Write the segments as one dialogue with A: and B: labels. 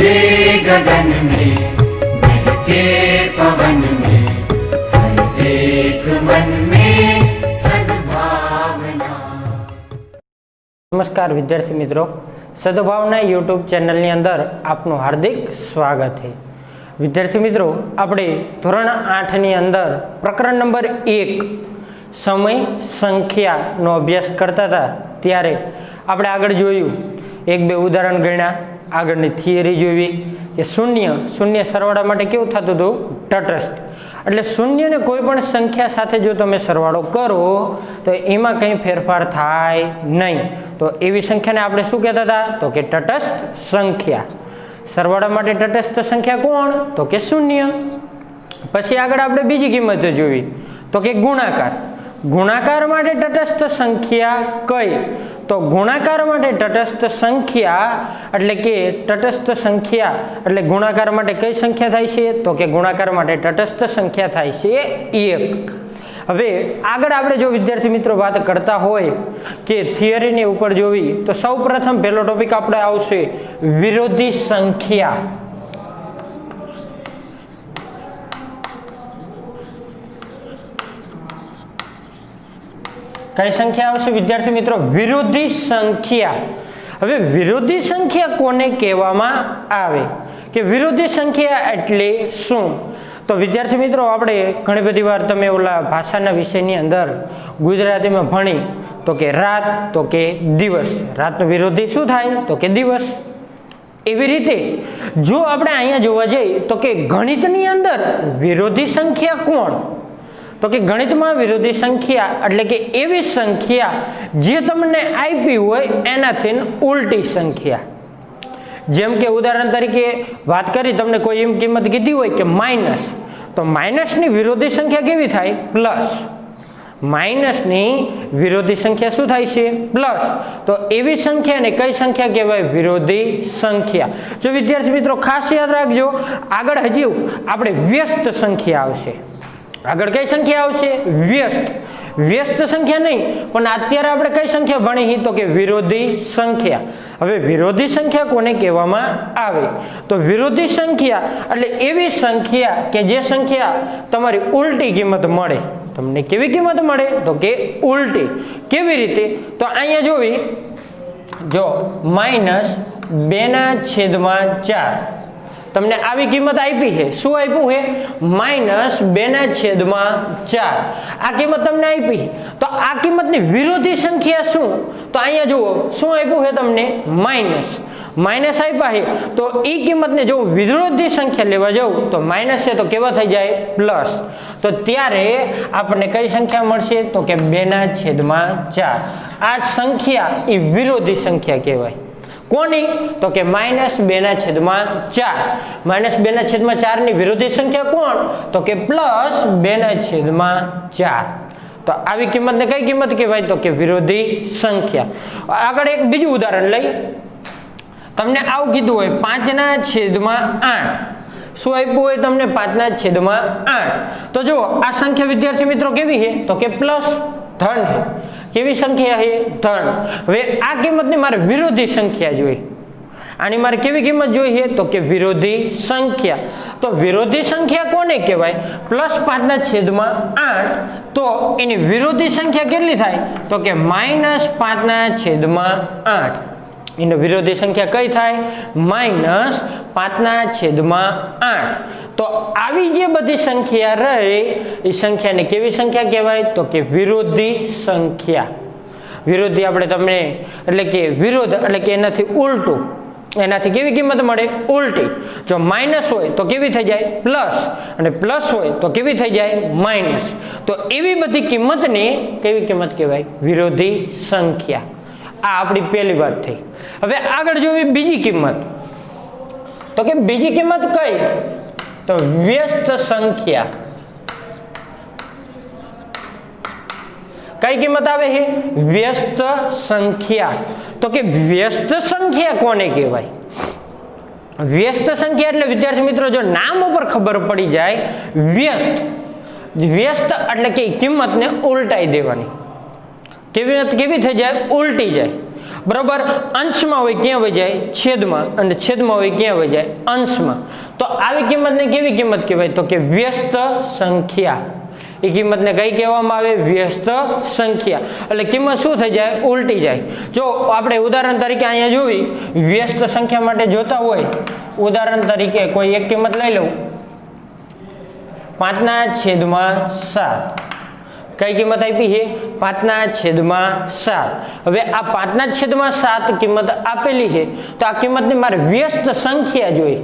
A: जे गगन में बहके पवन में हर एक मन में सद्भावना।
B: नमस्कार विद्यार्थी मित्रों, सद्भावना यूट्यूब चैनल ની અંદર આપનું હાર્દિક સ્વાગત છે। વિદ્યાર્થી મિત્રો, આપણે ધોરણ 8 ની અંદર પ્રકરણ નંબર 1 સમય સંખ્યાનો અભ્યાસ કરતા હતા ત્યારે આપણે આગળ જોયું એક બે ઉદાહરણ ગણ્યા, આગળની થિયરી જોઈ કે શૂન્ય સરવાળા માટે કેવું થતું હતું? તટસ્થ। એટલે શૂન્યને કોઈ પણ સંખ્યા સાથે જો તમે સરવાળો કરો તો એમાં કંઈ ફેરફાર થાય નહીં, તો એવી સંખ્યાને આપણે શું કહેતા હતા? તો કે તટસ્થ સંખ્યા। સરવાળા માટે તટસ્થ સંખ્યા કોણ? તો કે શૂન્ય। પછી આગળ આપણે બીજી કિંમત જોઈ તો કે ગુણાકાર। ગુણાકાર માટે તટસ્થ સંખ્યા કઈ? તો ગુણાકાર માટે તટસ્થ સંખ્યા એટલે કે તટસ્થ સંખ્યા એટલે ગુણાકાર માટે કઈ સંખ્યા થાય છે? તો કે ગુણાકાર માટે તટસ્થ સંખ્યા થાય છે 1। હવે આગળ આપણે જો વિદ્યાર્થી મિત્રો વાત કરતા હોય કે થિયરીની ઉપર જોવી તો સૌપ્રથમ પહેલો ટોપિક આપણે આવશે વિરોધી સંખ્યા। કઈ સંખ્યા આવશે વિદ્યાર્થી મિત્રો? વિરોધી સંખ્યા। હવે વિરોધી સંખ્યા કોને કહેવામાં આવે કે વિરોધી સંખ્યા એટલે શું? તો વિદ્યાર્થી મિત્રો, આપણે ઘણી બધી વાર તમે ઓલા ભાષાના વિષયની અંદર ગુજરાતીમાં ભણી તો કે રાત તો કે દિવસ, રાતનો વિરોધી શું થાય? તો કે દિવસ। એવી રીતે જો આપણે અહીંયા જોવા જઈએ તો કે ગણિતની અંદર વિરોધી સંખ્યા કોણ? તો કે ગણિતમાં વિરોધી સંખ્યા એટલે કે એવી સંખ્યા જે તમને આપી હોય એનાથી ઉલટી સંખ્યા। જેમ કે ઉદાહરણ તરીકે વાત કરી, તમને કોઈ એમ કિંમત કીધી હોય કે માઇનસ, તો માઇનસની વિરોધી સંખ્યા કેવી થાય? પ્લસ। માઇનસની વિરોધી સંખ્યા શું થાય છે? પ્લસ। તો એવી સંખ્યાને કઈ સંખ્યા કહેવાય? વિરોધી સંખ્યા। જો વિદ્યાર્થી મિત્રો ખાસ યાદ રાખજો, આગળ હજી આપણે વ્યસ્ત સંખ્યા આવશે। આગળ કઈ સંખ્યા આવશે? વ્યસ્ત। વ્યસ્ત સંખ્યા નહીં, પણ અત્યારે આપણે કઈ સંખ્યા ભણી? તો કે વિરોધી સંખ્યા। હવે વિરોધી સંખ્યા કોને કહેવામાં આવે? તો વિરોધી સંખ્યા એટલે એવી સંખ્યા કે જે સંખ્યા તમારી ઉલટી કિંમત મળે। તમને કેવી કિંમત મળે? તો કે ઉલટી। કેવી રીતે? તો અહીંયા જોવી, જો -2/4 તમને આવી કિંમત આપી છે। શું આપ્યું છે? -2/4 આ કિંમત તમને આપી। તો આ કિંમતની વિરોધી સંખ્યા શું? તો અહીંયા જુઓ શું આપ્યું છે તમને? માઇનસ આપ્યા છે। તો એ કિંમતને જો વિરોધી સંખ્યા લેવા જાઉં તો માઇનસ છે તો કેવા થઈ જાય? પ્લસ। તો ત્યારે આપણને કઈ સંખ્યા મળશે? તો કે 2/4। આ સંખ્યા એ વિરોધી સંખ્યા કહેવાય। કોની? તો કે -2/4। -2/4 ની વિરોધી સંખ્યા કોણ? તો કે +2/4। તો આવી કિંમતને કઈ કિંમત કહેવાય? તો કે વિરોધી સંખ્યા। આગળ એક બીજું ઉદાહરણ લઈ, તમને આવું કીધું હોય 5/8। શું આપ્યું હોય તમને? 5/8। તો જો આ સંખ્યા વિદ્યાર્થી મિત્રો કેવી છે? તો કે પ્લસ, ધન છે। કેવી સંખ્યા છે? ધન। હવે આ કિંમતની મારે વિરોધી સંખ્યા જોઈ, આની મારે કેવી કિંમત જોઈ છે? તો કે વિરોધી સંખ્યા। તો વિરોધી સંખ્યા કોને કહેવાય? +5/8। તો એની વિરોધી સંખ્યા કેટલી થાય? તો કે -5/8। એની વિરોધી સંખ્યા કઈ થાય? -5/8। તો આવી જે બધી સંખ્યા રહે એ સંખ્યાને કેવી સંખ્યા કહેવાય? તો કે વિરોધી સંખ્યા। વિરોધી આપણે તમને એટલે કે વિરોધ એટલે કે એનાથી ઉલટું, એનાથી કેવી કિંમત મળે? ઉલટી। જો માઇનસ હોય તો કેવી થઈ જાય? પ્લસ, અને પ્લસ હોય તો કેવી થઈ જાય? માઇનસ। તો એવી બધી કિંમતને કેવી કિંમત કહેવાય? વિરોધી સંખ્યા। આ આપણી પહેલી વાત થઈ। હવે આગળ જોવી બીજી કિંમત, તો કે બીજી કિંમત કઈ? તો વ્યસ્ત સંખ્યા। કઈ કિંમત આવે છે? વ્યસ્ત સંખ્યા। તો કે વ્યસ્ત સંખ્યા કોને કહેવાય? વ્યસ્ત સંખ્યા એટલે વિદ્યાર્થી મિત્રો જો નામ ઉપર ખબર પડી જાય, વ્યસ્ત એટલે કે કિંમતને ઉલટાઈ દેવાની। કેવી થઈ જાય? ઉલટી જાય। બરાબર, અંશમાં હોય ક્યાં વહી જાય? છેદમાં, અને છેદમાં હોય ક્યાં વહી જાય? અંશમાં. તો આવી કિંમતને કેવી કિંમત કહેવાય? તો કે વ્યસ્ત સંખ્યા. એ કિંમતને કઈ કહેવામાં આવે? વ્યસ્ત સંખ્યા. એટલે કિંમત શું થઈ જાય? ઉલટી જાય. જો આપણે ઉદાહરણ તરીકે અહીંયા જોવી, વ્યસ્ત સંખ્યા માટે જોતા હોય, ઉદાહરણ તરીકે કોઈ એક કિંમત લઈ લઉં, 5/7. કઈ કિંમત આપી છે? 5/7. હવે આ 5/7 કિંમત આપેલી છે, તો આ કિંમતને મારે વ્યસ્ત સંખ્યા જોઈ.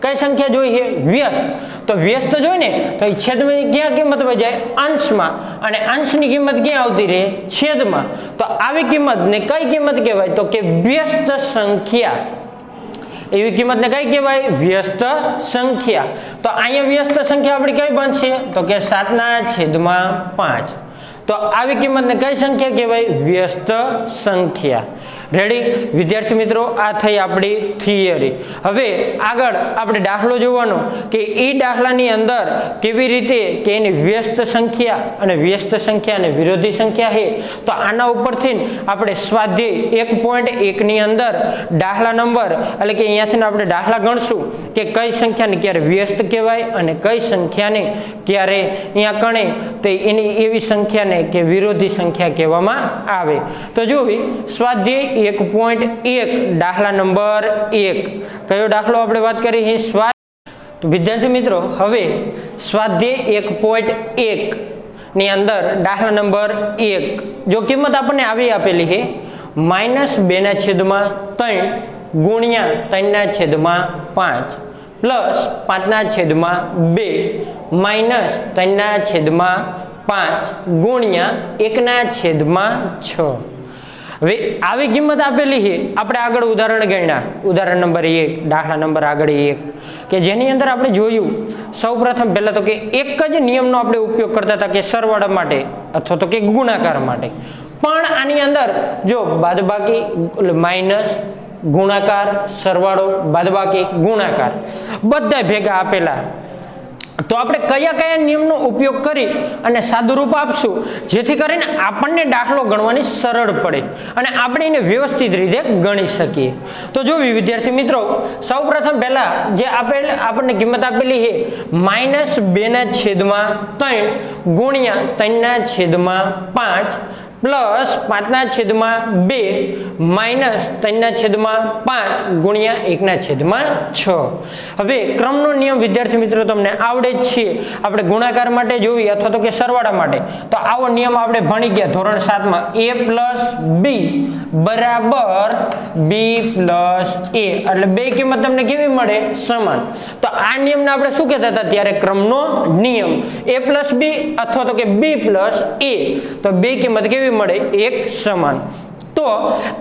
B: કઈ સંખ્યા જોઈ છે? વ્યસ્ત. તો વ્યસ્ત જોઈ ને, તો એ છેદમાં ક્યાં કિંમત વહી જાય? અંશમાં, અને અંશની કિંમત ક્યાં આવતી રહે? છેદમાં. તો આવી કિંમતને કઈ કિંમત કહેવાય? તો કે વ્યસ્ત સંખ્યા. એવી કિંમતને કઈ કહેવાય? વ્યસ્ત સંખ્યા. તો અહીંયા વ્યસ્ત સંખ્યા આપણી કઈ બનશે? તો કે 7/5. તો આવી કિંમતને કઈ સંખ્યા કહેવાય? વ્યસ્ત સંખ્યા. રેડી વિદ્યાર્થી મિત્રો, આ થઈ આપણી થિયરી. હવે આગળ આપણે દાખલો જોવાનો કે એ દાખલાની અંદર કેવી રીતે કે એની વ્યસ્ત સંખ્યા અને વ્યસ્ત સંખ્યા અને વિરોધી સંખ્યા છે. તો આના ઉપરથી આપણે સ્વાધ્યાય 1.1 ની અંદર દાખલા નંબર એટલે કે અહીંયાથી આપણે દાખલા ગણશું કે કઈ સંખ્યાને ક્યારે વ્યસ્ત કહેવાય અને કઈ સંખ્યાને ક્યારે અહીંયા કણે તે એની એવી સંખ્યાને કે વિરોધી સંખ્યા કહેવામાં આવે. તો જોવી સ્વાધ્યાય 1.1 દાખલા નંબર 1. કયો દાખલો આપણે વાત કરી છે? તો વિદ્યાર્થી મિત્રો, હવે સ્વાધ્યાય 1.1 ની અંદર દાખલા નંબર 1 જો કિંમત આપણને આવી આપેલી છે -2/3 ગુણ્યા 3/5 પ્લસ 5/2 માઇનસ 3/5 ગુણ્યા 1/6. હવે આવી કિંમત આપેલી છે, આપણે આગળ ઉદાહરણ ગણ્યા, ઉદાહરણ નંબર 1 દાખલા નંબર આગળ 1 કે જેની અંદર આપણે જોયું સૌપ્રથમ પહેલા તો કે એક જ નિયમનો આપણે ઉપયોગ કરતા હતા કે સરવાળા માટે અથવા તો કે ગુણાકાર માટે. પણ આની અંદર જો બાદબાકી માઇનસ, ગુણાકાર, સરવાળો, બાદબાકી, ગુણાકાર બધા ભેગા આપેલા. તો આપણે કયા કયા નિયમનો ઉપયોગ કરી અને સાદુરૂપ આપશું જેથી કરીને આપણને દાખલો ગણવાની સરળ પડે અને આપણે એને વ્યવસ્થિત રીતે ગણી શકીએ. તો જો વિદ્યાર્થી મિત્રો, સૌપ્રથમ પહેલા જે આપણને કિંમત આપેલી છે -2/3 ગુણ્યા 3/5 પ્લસ 5/2 માઇનસ 3/5 ગુણ્યા 1/6. હવે ક્રમનો નિયમ વિદ્યાર્થી મિત્રો તમને આવડે જ છે. આપણે ગુણાકાર માટે જોવી અથવા તો કે સરવાળા માટે તો આવો નિયમ આપણે ભણી ગયા ધોરણ 7 માં. a પ્લસ બી બરાબર બી પ્લસ એ, એટલે બે કિંમત તમને કેવી મળે? સમાન. તો આ નિયમને આપણે શું કહેતા હતા ત્યારે? ક્રમનો નિયમ. a પ્લસ બી અથવા તો કે બી પ્લસ એ, તો બે કિંમત કેવી મળે? એક સમાન. તો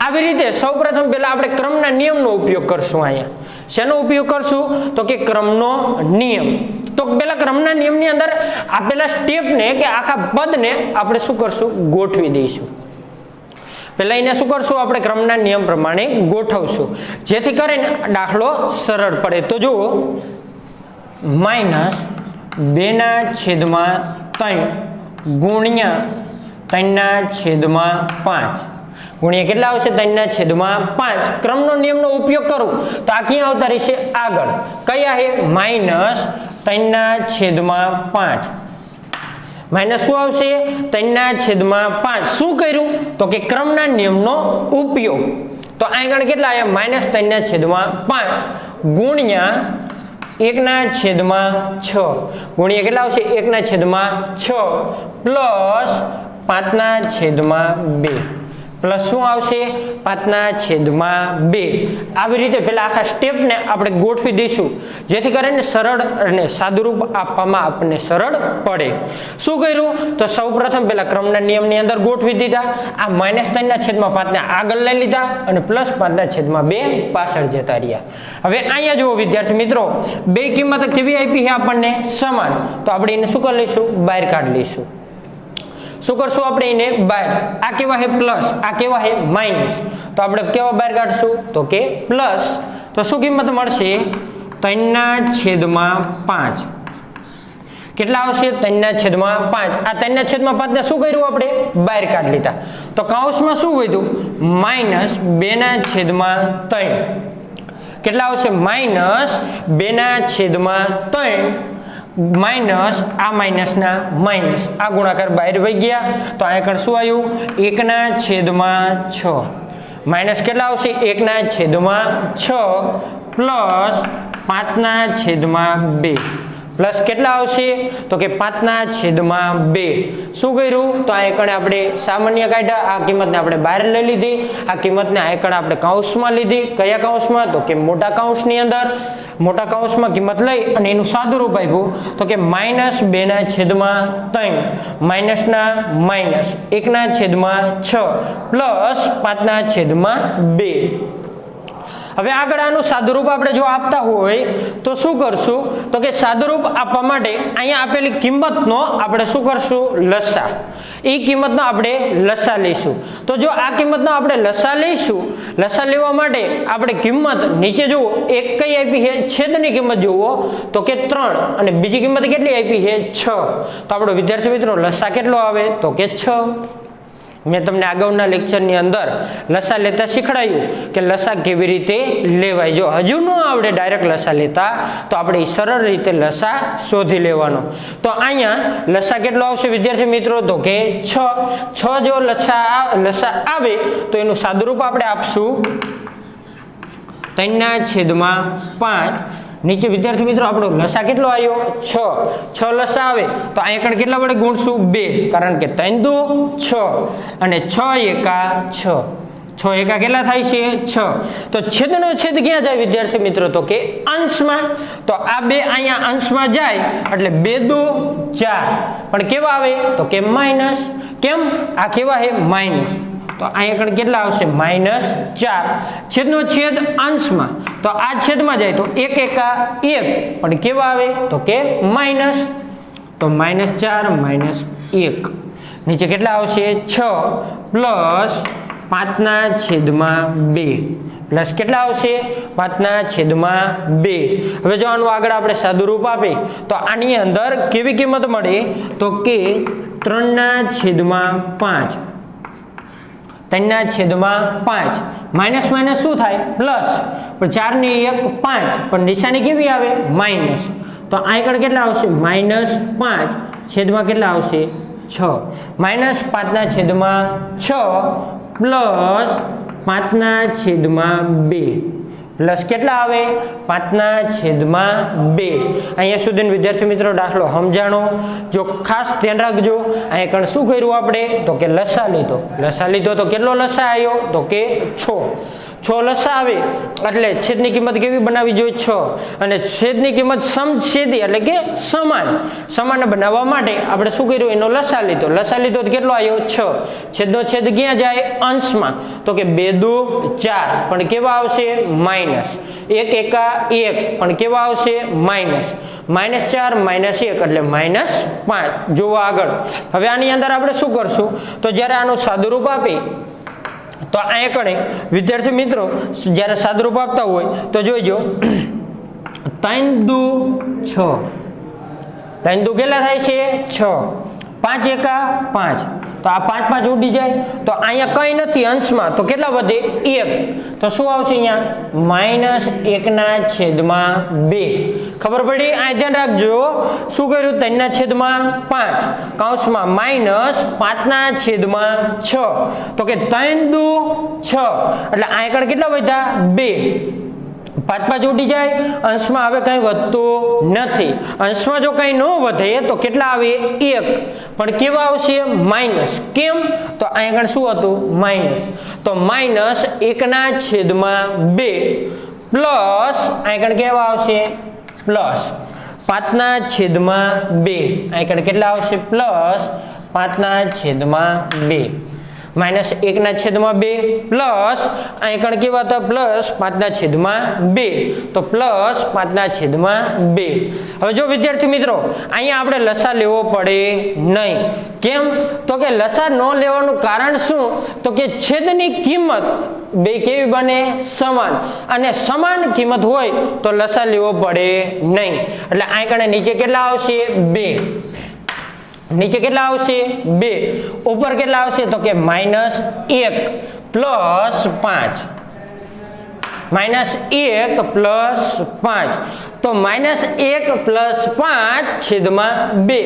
B: આવી રીતે સૌપ્રથમ પહેલા આપણે ક્રમના નિયમનો ઉપયોગ કરશું. અહીંયા શેનો ઉપયોગ કરશું? તો કે ક્રમનો નિયમ. તો પહેલા ક્રમના નિયમની અંદર આપેલા સ્ટેપને કે આખા પદને આપણે શું કરશું? ગોઠવી દઈશું. પહેલા એને શું કરશું? આપણે ક્રમના નિયમ પ્રમાણે ગોઠવશું જેથી કરીને દાખલો સરળ પડે. તો જુઓ -2/3 ગુણ્યા 3/5 ગુણ્યા કેટલા આવશે? 3/5. ક્રમનો નિયમનો ઉપયોગ કરું તો આ ક્યાં આવતા રહેશે? આગળ. કયા છે? -3/5. માઇનસ શું આવશે? 3/5. શું કર્યું? તો કે ક્રમના નિયમનો ઉપયોગ. તો આગળ કેટલા આવ્યા? -3/5 ગુણ્યા 1/6 ગુણ્યા કેટલા આવશે? 1/6 પ્લસ 5/2 પ્લસ શું આવશે? 5/2. આવી રીતે પેલા આખા સ્ટેપને આપણે ગોઠવી દઈશું જેથી કરીને સરળ અને સાદુરૂપ આપવામાં આપણને સરળ પડે. શું કર્યું? તો સૌપ્રથમ પેલા ક્રમના નિયમની અંદર ગોઠવી દીધા. આ -3/5 ને આગળ લઈ લીધા અને પ્લસ 5/2 પાછળ જતા રહ્યા. હવે અહીંયા જુઓ વિદ્યાર્થી મિત્રો, બે કિંમત કેવી આપી છે આપણને? સમાન. તો આપણે એને શું કરી લઈશું? બહાર કાઢી લઈશું. શું કરશું આપણે? એને બહાર. આ કેવા છે? પ્લસ. આ કેવા છે? માઇનસ. તો આપણે કેવા બહાર કાઢશું? તો કે પ્લસ. તો શું કિંમત મળશે? 3/5. કેટલા આવશે 3/5 આ 3/5 ને શું કર્યું આપણે બહાર કાઢી લીધા તો કૌંસમાં શું વધ્યું -2/3 કેટલા આવશે -2/3 માઇનસ આ માઇનસના માઇનસ આ ગુણાકાર બહાર વહી ગયા તો આ આગળ શું આવ્યું 1/6 માઇનસ કેટલા આવશે 1/6 પ્લસ 5/2 પ્લસ કેટલા આવશે તો કે 5/2 શું કર્યું તો આ એકડે આપણે સામાન્ય કાઢ્યા આ કિંમતને આપણે બહાર લઈ લીધી આ કિંમતને આ એકડે આપણે કૌંસમાં લીધી કયા કૌંસમાં તો કે મોટા કૌંસની અંદર મોટા કૌંસમાં કિંમત લઈ અને એનું સાદું રૂપ આપ્યું તો કે -2/3 માઇનસના માઇનસ 1/6 પ્લસ 5/2 હવે આગળ આનું સાદુરૂપ આપણે જો આપતા હોય તો શું કરશું તો કે સાદુરૂપ આપવા માટે અહીંયા આપેલી કિંમતનો આપણે શું કરશું લસા એ કિંમતનો આપણે લસા લઈશું તો જો આ કિંમતનો આપણે લસા લઈશું લસા લેવા માટે આપણે કિંમત નીચે જુઓ એક કઈ આપી છે છેદની કિંમત જુઓ તો કે 3 અને બીજી કિંમત કેટલી આપી છે 6 તો આપણો વિદ્યાર્થી મિત્રો લસા કેટલો આવે તો કે 6 મેં તમને અગાઉના લેક્ચરની અંદર લસા લેતા શીખવાડ્યું કે લસા કેવી રીતે લેવાય જો હજુ ન આવડે ડાયરેક્ટ લસા લેતા તો આપણે સરળ રીતે લસા શોધી લેવાનો તો અહીંયા લસા કેટલો આવશે વિદ્યાર્થી મિત્રો તો કે 6 જો લસા આવે તો એનું સાદુરૂપ આપણે આપશું 3/5 નીચે વિદ્યાર્થી મિત્રો આપણો લસા કેટલો આવ્યો 6 લસા આવે તો અહીંયા કેટલા વડે ગુણશું 2 કારણ કે 3 દુ 6 અને 6 એકા 6 એકા કેટલા થાય છે 6 તો છેદનો છેદ ક્યાં જાય વિદ્યાર્થી મિત્રો તો કે અંશમાં તો આ 2 અહીંયા અંશમાં જાય એટલે 2 દુ 4 પણ કેવા આવે તો કે માઈનસ કેમ આ કેવા છે માઈનસ તો અહીંયા કેટલા આવશે -4 છેદનો છેદ અંશમાં તો આ છેદમાં જાય તો 1 એકા 1 પણ કેવા આવે તો કે માઈનસ તો -4 -1 નીચે કેટલા આવશે 6 પ્લસ 5/2 પ્લસ કેટલા આવશે 5/2 હવે જો આનું આગળ આપણે સાદુરૂપ આપે તો આની અંદર કેવી કિંમત મળે તો કે 3/5 3/5 માઇનસ માઇનસ શું થાય પ્લસ પણ 4 ને 1 5 પણ નિશાની કેવી આવે માઇનસ તો આ આગળ કેટલા આવશે -5 છેદમાં કેટલા આવશે 6 -5/6 પ્લસ 5/2 પ્લસ કેટલા આવે 5/2 અહીંયા સુધી વિદ્યાર્થી મિત્રો દાખલો સમજાણો જો ખાસ ધ્યાન રાખજો અહીંયા શું કર્યું આપણે તો કે લસા લીધો તો કેટલો લસા આવ્યો તો કે 6 લસા આવે એટલે છેદની કિંમત કેવી બનાવવી જોઈએ 6 અને છેદની કિંમત સમછેદી એટલે કે સમાન બનાવવા માટે આપણે શું કર્યું એનો લસા લીધો તો કેટલો આવ્યો 6 છેદનો છેદ ક્યાં જાય અંશમાં તો કે 2 દુ 4 પણ કેવા આવશે માઇનસ 1 એકા 1 પણ કેવા આવશે માઇનસ -4 -1 એટલે -5 જુઓ આગળ હવે આની અંદર આપણે શું કરશું તો જ્યારે આનું સાદુરૂપ આપી તો અહીંયા કણે વિદ્યાર્થી મિત્રો જ્યારે સાદુરૂપ આપતા હોય તો જોઈજો 3 દુ 6 3 દુ કેટલા થાય છે 6 5 એકા 5 તો આ 5 ઉડી જાય તો અહીંયા કઈ નથી અંશમાં તો કેટલા વધે 1 તો શું આવશે અહીંયા -1/2 ખબર પડી આ ધ્યાન રાખજો શું કર્યું 3/5 કૌંસમાં -5/6 તો કે 3 દુ 6 એટલે આ આગળ કેટલા વધ્યા 2 5 ઉડી જાય અંશમાં હવે કઈ વધતું નથી અંશમાં જો કઈ ન વધે તો કેટલા આવે 1 પણ કેવા આવશે માઇનસ કેમ તો અહીંયા આગળ શું હતું માઇનસ તો -1/2 પ્લસ અહીંયા આગળ કેવા આવશે પ્લસ 5/2 અહીંયા આગળ કેટલા આવશે પ્લસ 5/2 -1/2 પ્લસ અહીં કણ કેવા હતા +5/2 તો +5/2. હવે જો વિદ્યાર્થી મિત્રો અહીંયા આપણે લસા લેવો પડે નહીં. કેમ? તો કે લસા ન લેવાનું કારણ શું? તો કે છેદની કિંમત બે કેવી બને? સમાન. અને સમાન કિંમત હોય તો લસા લેવો પડે નહીં. એટલે અહીં કણે નીચે કેટલા આવશે? 2. નીચે કેટલા આવશે? 2. ઉપર કેટલા આવશે? તો કે -1 + 5. -1 + 5 તો -1 + 5 છેદમાં 2.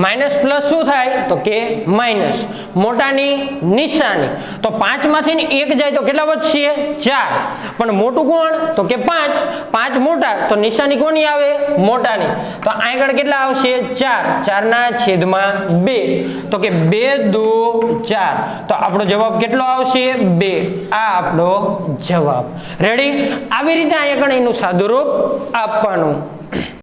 B: માઇનસ પ્લસ શું થાય? તો કે માઇનસ. મોટાની નિશાની તો 5 માંથી 1 જાય તો કેટલા વધશે? 4. પણ મોટું કોણ? તો કે 5. 5 મોટા તો નિશાની કોની આવે? મોટાની. તો આગળ કેટલા આવશે? 4. 4/2 તો કે 2 × 4 તો આપણો જવાબ કેટલો આવશે? 2. આ આપણો જવાબ. રેડી? આવી રીતે અહીંયા એનું સાદું રૂપ આપવાનું.